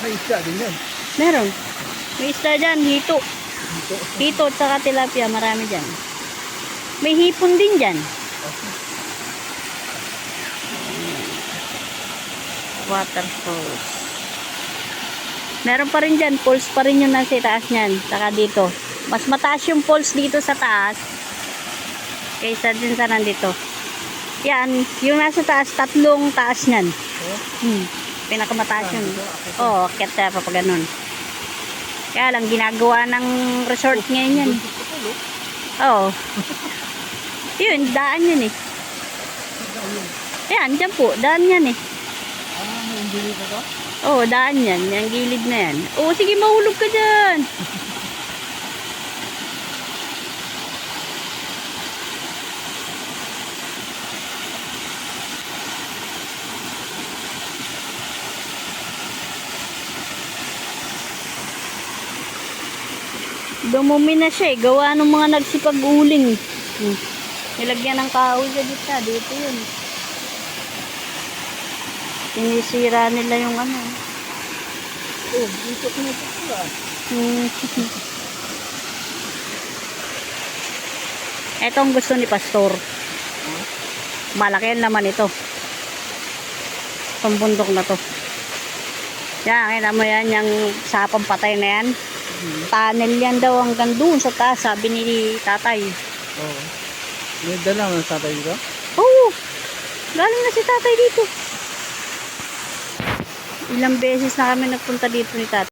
May isda din yan. Meron. May isda dyan, hito. Dito. Hito at saka tilapia, marami dyan. May hipon din dyan. Waterfalls. Meron pa rin dyan, falls pa rin yung nasa taas nyan. Saka dito. Mas mataas yung falls dito sa taas kaysa din sa nandito. Yan, yung nasa taas, tatlong taas nyan. Pinakamataas yun. Oo, akit pa pa ganun. Kaya lang, ginagawa ng resort ngayon yan. Oo. Yun, daan yan eh. Yan, dyan po, daan yan eh. Hindi dito ka? Oo, daan yan. Yung gilid na yan. Oo, sige, mahulog ka dyan. Dumumi na siya eh. Gawa ng mga nagsipag-uling. Nilagyan ng kahoy sa gitna. Dito yun. Sinisira nila yung ano. Oh, dito ko na pala. Ito ang gusto ni Pastor. Malaki naman ito. Pambundok na to. Yan, kita mo yan. Yung sapang patay na yan. Tunnel yan daw hanggang doon sa taas, sabi ni tatay. Oo. May dala ng tatay dito? Oo. Galing na si tatay dito. Ilang beses na kami nagpunta dito ni tatay.